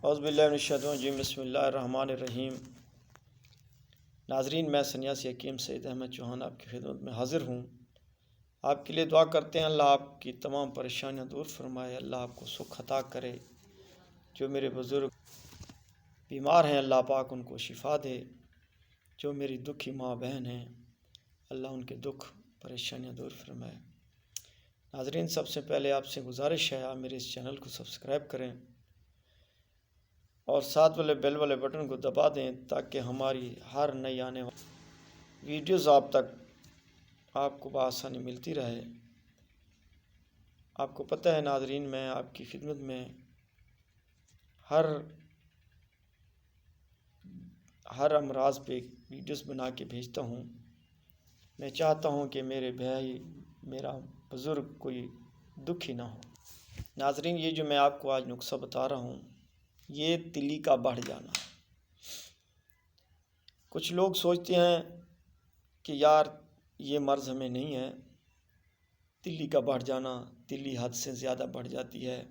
اعوذ باللہ من الشیطان الرجیم، بسم اللہ الرحمن الرحیم۔ ناظرین، میں سنیاسی حکیم سید احمد چوہان آپ کی خدمت میں حاضر ہوں۔ آپ کے لیے دعا کرتے ہیں اللہ آپ کی تمام پریشانیاں دور فرمائے، اللہ آپ کو سکھ عطا کرے۔ جو میرے بزرگ بیمار ہیں اللہ پاک ان کو شفا دے، جو میری دکھی ماں بہن ہیں اللہ ان کے دکھ پریشانیاں دور فرمائے۔ ناظرین، سب سے پہلے آپ سے گزارش ہے آپ میرے اس چینل کو سبسکرائب کریں اور ساتھ والے بیل والے بٹن کو دبا دیں تاکہ ہماری ہر نئی آنے والی ویڈیوز آپ تک آپ کو بآسانی ملتی رہے۔ آپ کو پتہ ہے ناظرین، میں آپ کی خدمت میں ہر امراض پہ ویڈیوز بنا کے بھیجتا ہوں۔ میں چاہتا ہوں کہ میرے بھائی، میرا بزرگ کوئی دکھی نہ ہو۔ ناظرین، یہ جو میں آپ کو آج نسخہ بتا رہا ہوں یہ تلی کا بڑھ جانا۔ کچھ لوگ سوچتے ہیں کہ یار یہ مرض ہمیں نہیں ہے، تلی کا بڑھ جانا، تلی حد سے زیادہ بڑھ جاتی ہے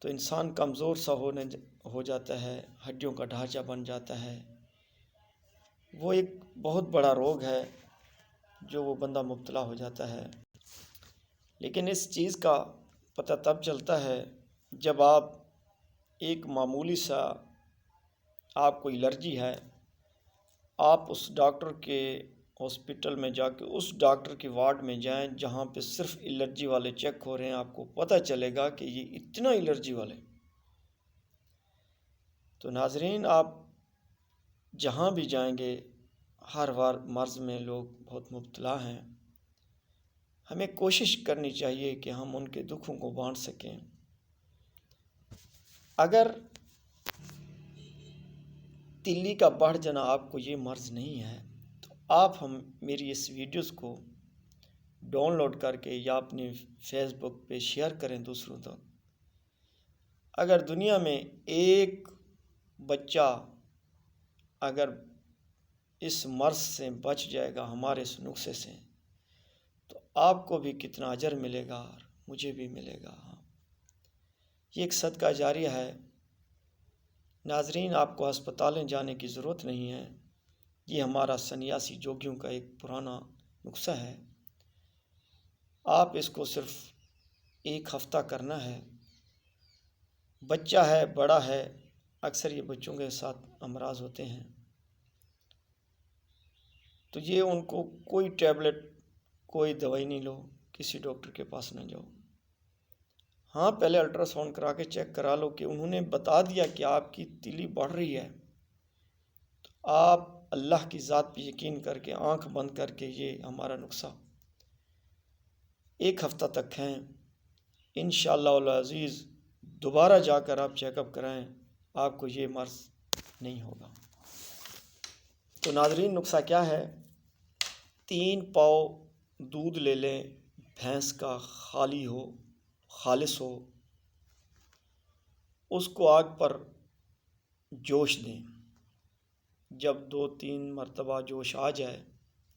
تو انسان کمزور سا ہو جاتا ہے، ہڈیوں کا ڈھانچہ بن جاتا ہے۔ وہ ایک بہت بڑا روگ ہے جو وہ بندہ مبتلا ہو جاتا ہے۔ لیکن اس چیز کا پتہ تب چلتا ہے جب آپ ایک معمولی سا آپ کو الرجی ہے، آپ اس ڈاکٹر کے ہاسپٹل میں جا کے اس ڈاکٹر کے وارڈ میں جائیں جہاں پہ صرف الرجی والے چیک ہو رہے ہیں، آپ کو پتہ چلے گا کہ یہ اتنا الرجی والے۔ تو ناظرین، آپ جہاں بھی جائیں گے ہر مرض میں لوگ بہت مبتلا ہیں۔ ہمیں کوشش کرنی چاہیے کہ ہم ان کے دکھوں کو بانٹ سکیں۔ اگر تلی کا بڑھ جانا آپ کو یہ مرض نہیں ہے تو آپ میری اس ویڈیوز کو ڈاؤن لوڈ کر کے یا اپنے فیس بک پہ شیئر کریں دوسروں تک۔ اگر دنیا میں ایک بچہ اگر اس مرض سے بچ جائے گا ہمارے اس نسخے سے تو آپ کو بھی کتنا اجر ملے گا اور مجھے بھی ملے گا۔ یہ ایک صدقہ جاریہ ہے۔ ناظرین، آپ کو ہسپتالیں جانے کی ضرورت نہیں ہے، یہ ہمارا سنیاسی جوگیوں کا ایک پرانا نسخہ ہے۔ آپ اس کو صرف ایک ہفتہ کرنا ہے۔ بچہ ہے، بڑا ہے، اکثر یہ بچوں کے ساتھ امراض ہوتے ہیں تو یہ ان کو کوئی ٹیبلٹ، کوئی دوائی نہیں لو، کسی ڈاکٹر کے پاس نہ جاؤ۔ ہاں، پہلے الٹرا ساؤنڈ کرا کے چیک کرا لو کہ انہوں نے بتا دیا کہ آپ کی تلی بڑھ رہی ہے تو آپ اللہ کی ذات پہ یقین کر کے آنکھ بند کر کے یہ ہمارا نسخہ ایک ہفتہ تک کھائیں۔ انشاءاللہ العزیز دوبارہ جا کر آپ چیک اپ کرائیں، آپ کو یہ مرض نہیں ہوگا۔ تو ناظرین، نسخہ کیا ہے؟ 3 پاؤ دودھ لے لیں، بھینس کا خالص ہو، اس کو آگ پر جوش دیں۔ جب 2-3 مرتبہ جوش آ جائے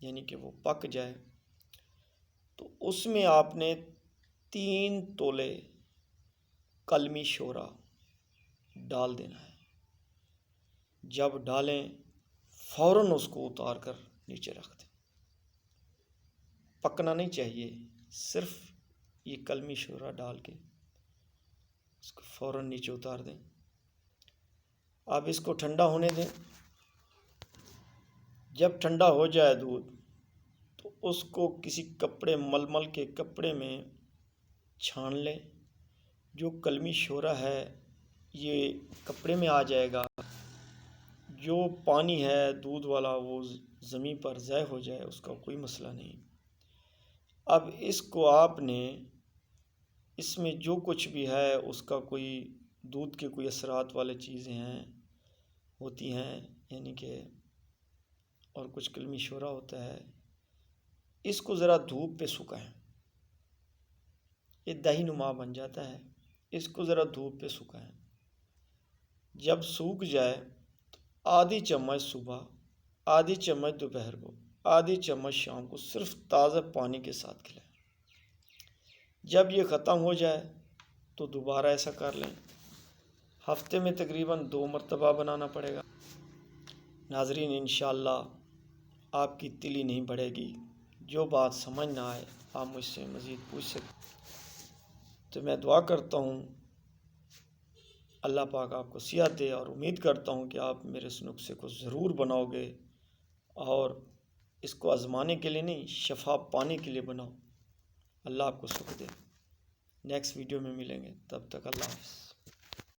یعنی کہ وہ پک جائے تو اس میں آپ نے 3 تولے کلمی شورا ڈال دینا ہے۔ جب ڈالیں فوراً اس کو اتار کر نیچے رکھ دیں۔ پکنا نہیں چاہیے، صرف یہ کلمی شورا ڈال کے اس کو فوراً نیچے اتار دیں۔ آپ اس کو ٹھنڈا ہونے دیں۔ جب ٹھنڈا ہو جائے دودھ تو اس کو کسی کپڑے، ململ کے کپڑے میں چھان لیں۔ جو کلمی شورا ہے یہ کپڑے میں آ جائے گا، جو پانی ہے دودھ والا وہ زمین پر ضائع ہو جائے، اس کا کوئی مسئلہ نہیں۔ اب اس کو آپ نے اس میں جو کچھ بھی ہے اس کا کوئی دودھ کے کوئی اثرات والے چیزیں ہوتی ہیں یعنی کہ اور کچھ کلمی شورا ہوتا ہے، اس کو ذرا دھوپ پہ سکھائیں۔ یہ دہی نما بن جاتا ہے، اس کو ذرا دھوپ پہ سکھائیں۔ جب سوکھ جائے تو آدھی چمچ صبح، آدھی چمچ دوپہر کو، آدھی چمچ شام کو صرف تازہ پانی کے ساتھ کھلائیں۔ جب یہ ختم ہو جائے تو دوبارہ ایسا کر لیں۔ ہفتے میں تقریباً 2 مرتبہ بنانا پڑے گا۔ ناظرین انشاءاللہ آپ کی تلی نہیں بڑھے گی۔ جو بات سمجھ نہ آئے آپ مجھ سے مزید پوچھ سکتے۔ تو میں دعا کرتا ہوں اللہ پاک آپ کو صحت دے، اور امید کرتا ہوں کہ آپ میرے اس نسخے کو ضرور بناؤ گے، اور اس کو آزمانے کے لیے نہیں، شفا پانے کے لیے بناؤ۔ اللہ آپ کو سکھ دے۔ نیکسٹ ویڈیو میں ملیں گے، تب تک اللہ حافظ۔